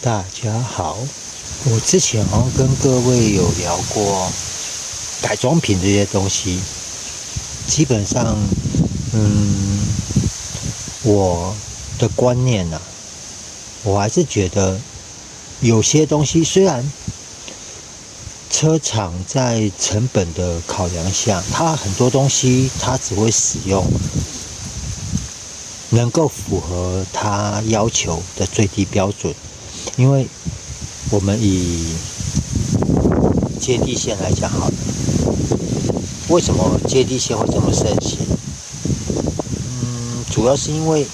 大家好，我之前好像跟各位有聊过改装品这些东西，基本上，我的观念啊，我还是觉得有些东西虽然车厂在成本的考量下，它很多东西它只会使用能够符合它要求的最低标准。因为我们以接地线来讲好了，为什么接地线会这么盛行？主要是因为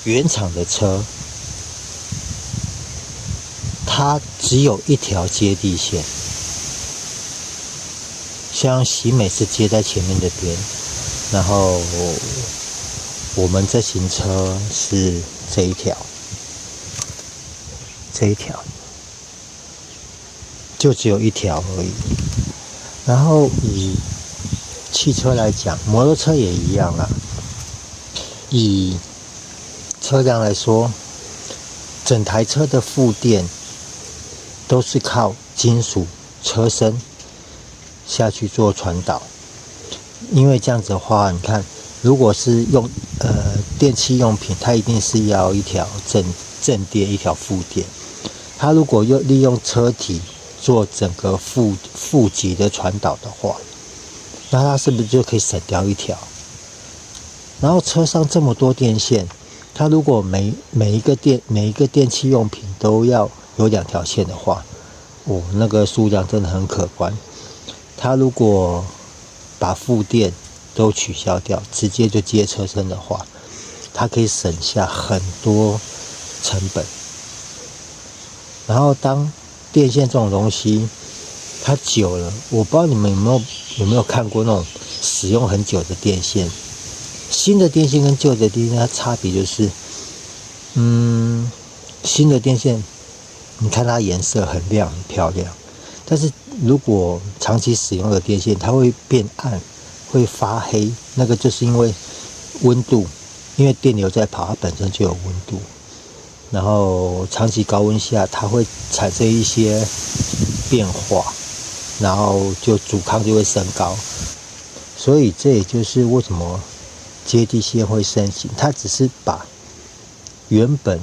原厂的车，它只有一条接地线，像喜美是接在前面这边，然后我们这型车是这一条，就只有一条而已。然后以汽车来讲，摩托车也一样啦。以车辆来说，整台车的负电都是靠金属车身下去做传导。因为这样子的话，你看，如果是用电器用品，它一定是要一条正电，一条负电。它如果利用车体做整个负极的传导的话，那它是不是就可以省掉一条？然后车上这么多电线，它如果每一个电器用品都要有2条线的话，那个数量真的很可观。它如果把负电都取消掉，直接就接车身的话，它可以省下很多成本。然后当电线这种东西它久了，我不知道你们有没有看过那种使用很久的电线。新的电线跟旧的电线它差别就是，新的电线你看它颜色很亮很漂亮，但是如果长期使用的电线，它会变暗，会发黑，那个就是因为温度，因为电流在跑，它本身就有温度，然后长期高温下，它会产生一些变化，然后阻抗就会升高。所以这也就是为什么接地线会盛行，它只是把原本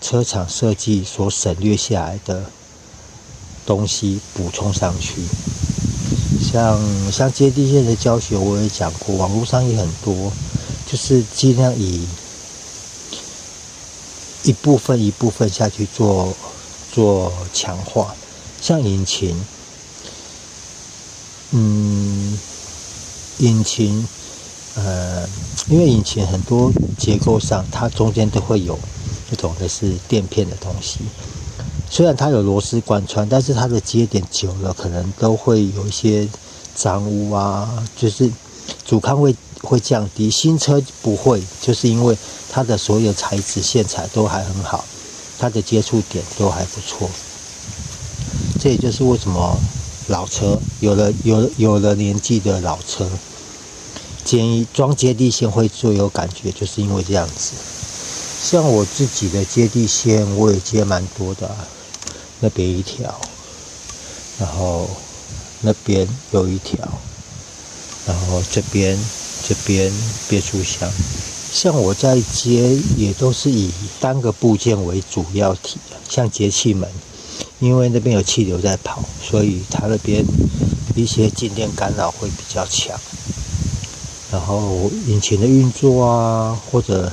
车厂设计所省略下来的东西补充上去。像接地线的教学我也讲过，网络上也很多，就是尽量以一部分下去做强化。像引擎，因为引擎很多结构上，它中间都会有那种的是垫片的东西。虽然它有螺丝贯穿，但是它的接点久了，可能都会有一些脏污啊，就是阻抗会降低。新车不会，就是因为它的所有材质线材都还很好，它的接触点都还不错。这也就是为什么老车有了年纪的老车，建议装接地线会最有感觉，就是因为这样子。像我自己的接地线，我也接蛮多的那边一条，然后那边有一条，然后这边变速箱。像我在接也都是以单个部件为主要体，像节气门，因为那边有气流在跑，所以它那边一些静电干扰会比较强。然后引擎的运作啊，或者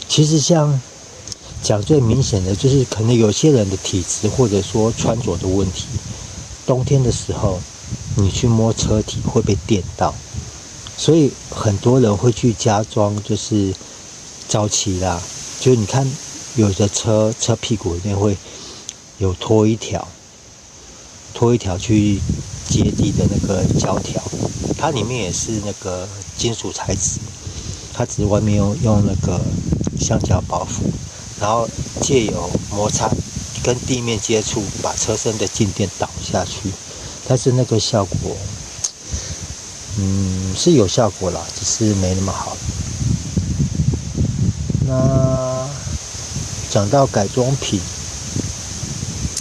其实像讲最明显的就是可能有些人的体质或者说穿着的问题，冬天的时候你去摸车体会被电到，所以很多人会去加装，就是早期啦，就是你看有的车屁股里面会有拖一条去接地的那个胶条，它里面也是那个金属材质，它只是外面用那个橡胶包覆，然后借由摩擦跟地面接触，把车身的静电导下去。但是那个效果，是有效果啦，只是没那么好。那讲到改装品，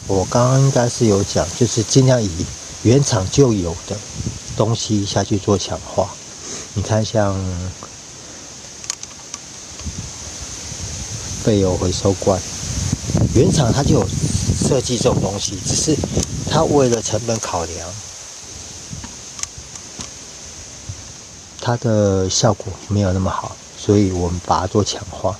我刚刚应该是有讲，就是尽量以原厂就有的东西下去做强化。你看像废油回收罐，原厂它就有设计这种东西，只是它为了成本考量，它的效果没有那么好，所以我们把它做强化。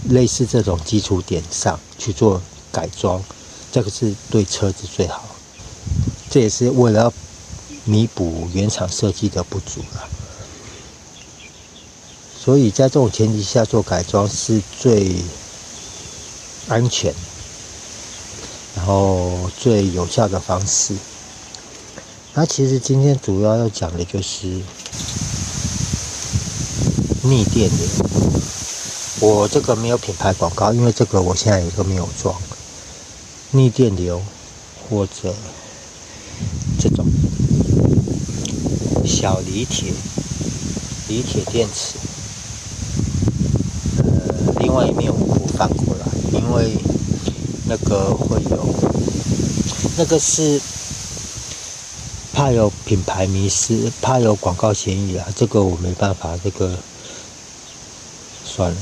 类似这种基础点上去做改装，这个是对车子最好。这也是为了要弥补原厂设计的不足啦。所以在这种前提下做改装是最安全，然后最有效的方式。那其实今天主要要讲的就是逆电流。我这个没有品牌广告，因为这个我现在也都没有装。逆电流或者这种小锂铁电池，另外一面我翻过来，因为那个会有，那个是怕有品牌迷失，怕有广告嫌疑啊，这个我没办法，这个算了。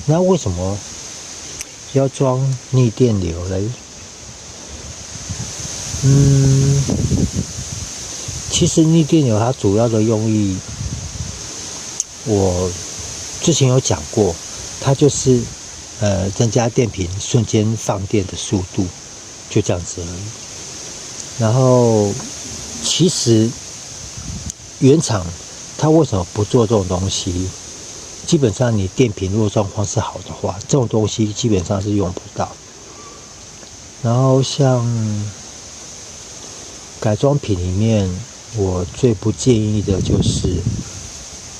那为什么要装逆电流嘞？其实逆电流它主要的用意，我之前有讲过，它就是增加电瓶瞬间放电的速度，就这样子而已。然后其实原厂它为什么不做这种东西？基本上你电瓶如果状况是好的话，这种东西基本上是用不到。然后像改装品里面，我最不建议的就是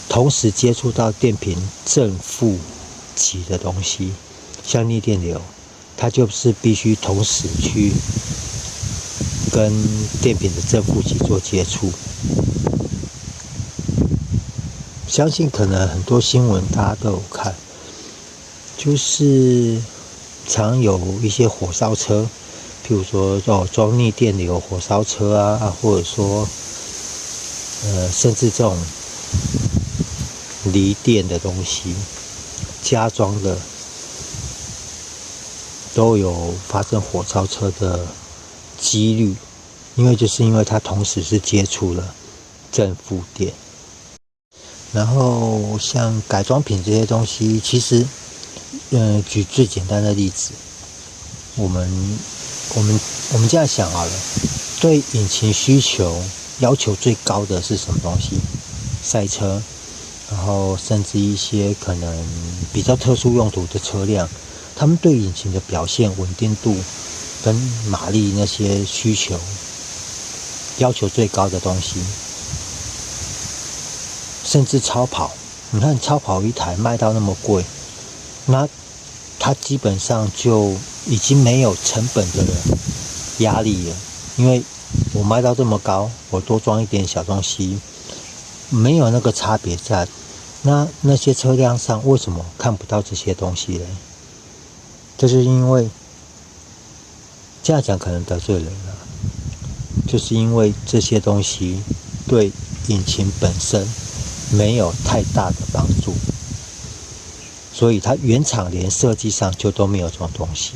同时接触到电瓶正负极的东西，像逆电流，它就是必须同时去跟电瓶的正负极做接触。相信可能很多新闻大家都有看，就是常有一些火烧车，譬如说装逆电流火烧车啊，或者说甚至这种锂电的东西加装的，都有发生火烧车的几率，因为它同时是接触了正负电。然后像改装品这些东西，其实举最简单的例子，我们这样想好了，对引擎需求要求最高的是什么东西？赛车，然后甚至一些可能比较特殊用途的车辆，他们对引擎的表现、稳定度跟马力那些需求要求最高的东西。甚至超跑，你看超跑一台卖到那么贵，那它基本上就已经没有成本的压力了，因为我卖到这么高，我多装一点小东西，没有那个差别在。那些车辆上为什么看不到这些东西呢？就是因为这样讲可能得罪人了，就是因为这些东西对引擎本身没有太大的帮助，所以它原厂连设计上就都没有这种东西。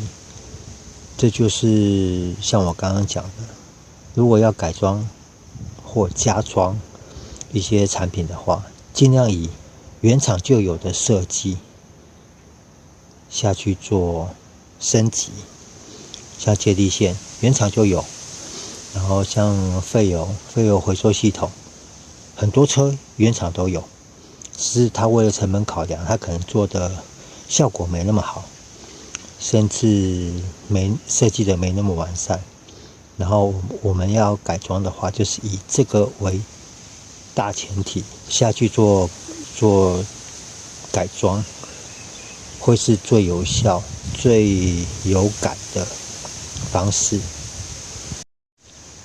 这就是像我刚刚讲的，如果要改装或加装一些产品的话，尽量以原厂就有的设计下去做升级。像接地线原厂就有，然后像废油回收系统，很多车原厂都有，只是它为了成本考量，它可能做的效果没那么好，甚至设计的没那么完善。然后我们要改装的话，就是以这个为大前提下去做改装，会是最有效、最有感的方式。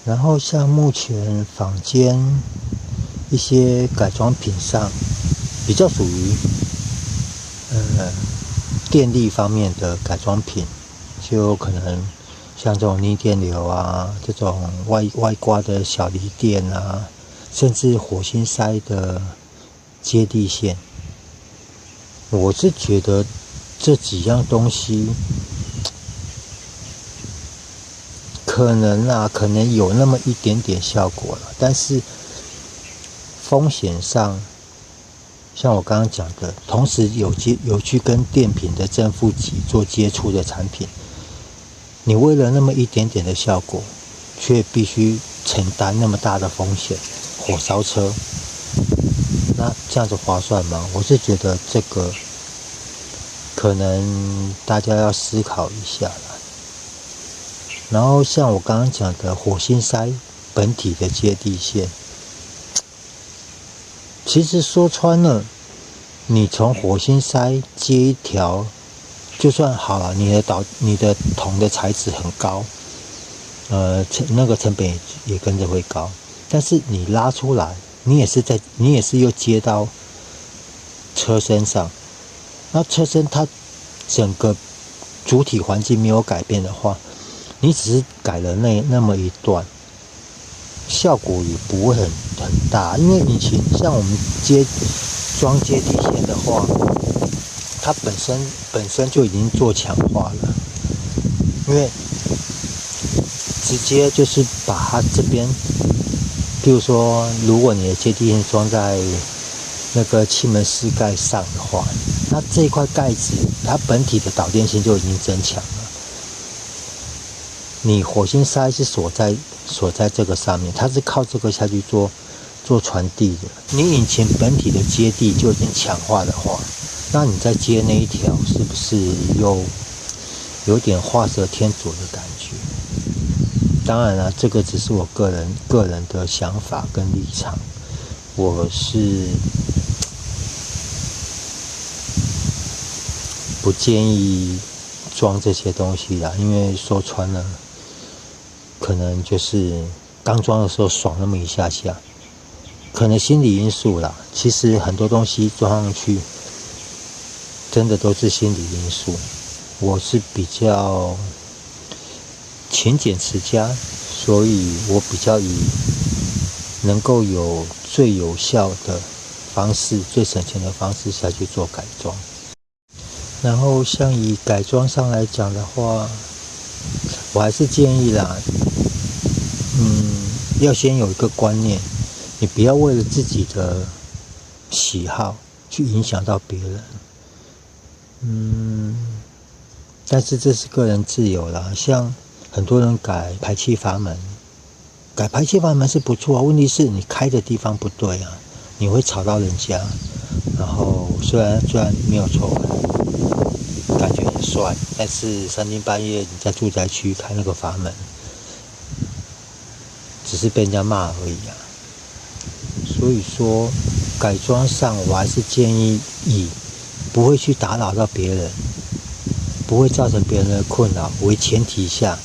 然后像目前坊间一些改装品上比较属于电力方面的改装品，就可能像这种逆电流啊，这种外挂的小离电啊，甚至火星塞的接地线，我是觉得这几样东西可能有那么一点点效果了，但是风险上，像我刚刚讲的，同时有去跟电瓶的正负极做接触的产品，你为了那么一点点的效果，却必须承担那么大的风险，火烧车，那这样子划算吗？我是觉得这个可能大家要思考一下啦。然后像我刚刚讲的火星塞本体的接地线，其实说穿了，你从火星塞接一条，就算好了，你的铜的材质很高，那个成本也跟着会高，但是你拉出来，你也是又接到车身上，那车身它整个主体环境没有改变的话，你只是改了那么一段，效果也不会很大，因为以前像我们装接地线的话，它本身就已经做强化了，因为直接就是把它这边，譬如说，如果你的接地线装在那个气门室盖上的话，那这一块盖子它本体的导电性就已经增强了。你火星塞是锁在这个上面，它是靠这个下去做传递的。你引擎本体的接地就已经强化的话，那你再接那一条，是不是又有点画蛇添足的感觉？当然了，这个只是我个人的想法跟立场，我是不建议装这些东西啦，因为说穿了，可能就是刚装的时候爽那么一下下，可能心理因素啦。其实很多东西装上去，真的都是心理因素。我是比较勤俭持家，所以我比较以能够有最有效的方式、最省钱的方式下去做改装。然后像以改装上来讲的话，我还是建议啦，要先有一个观念，你不要为了自己的喜好去影响到别人。但是这是个人自由啦，像很多人改排气阀门是不错啊，问题是你开的地方不对啊，你会吵到人家。然后虽然没有错，感觉很帅，但是三更半夜你在住宅区开那个阀门，只是被人家骂而已啊。所以说改装上我还是建议以不会去打扰到别人，不会造成别人的困扰为前提下，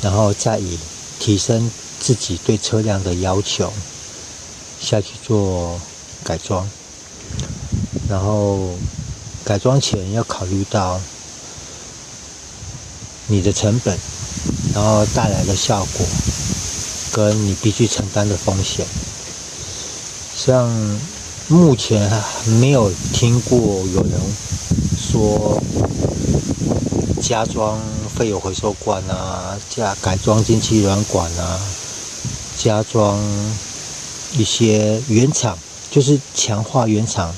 然后再以提升自己对车辆的要求下去做改装。然后改装前要考虑到你的成本，然后带来的效果，跟你必须承担的风险。像目前还没有听过有人说加装废油回收罐啊，改装进气软管啊，加装一些原厂，就是强化原厂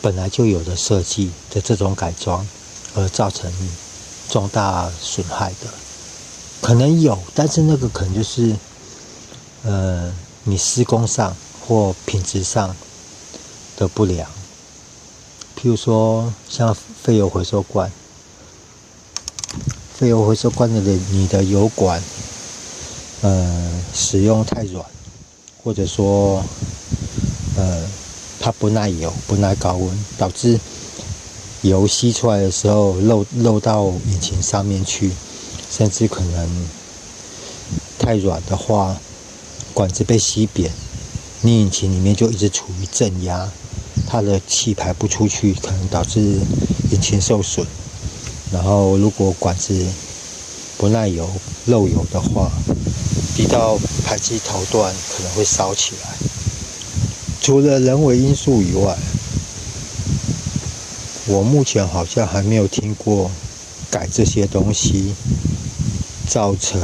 本来就有的设计的这种改装，而造成重大损害的，可能有，但是那个可能就是你施工上或品质上的不良。譬如说像废油回收罐的你的油管使用太软，或者说它不耐油、不耐高温，导致油吸出来的时候漏到引擎上面去，甚至可能太软的话，管子被吸扁，你引擎里面就一直处于正压，它的气排不出去，可能导致引擎受损。然后如果管子不耐油、漏油的话，滴到排气头段可能会烧起来。除了人为因素以外，我目前好像还没有听过改这些东西造成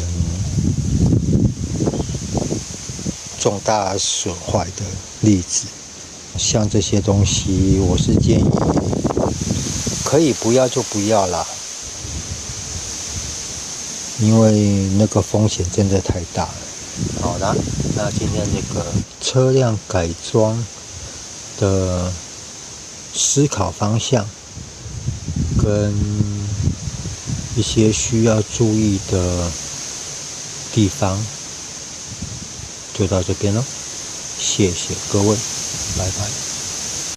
重大损坏的例子。像这些东西，我是建议可以不要就不要啦，因为那个风险真的太大了。好的，那今天这个车辆改装的思考方向跟一些需要注意的地方就到这边咯，谢谢各位，拜拜。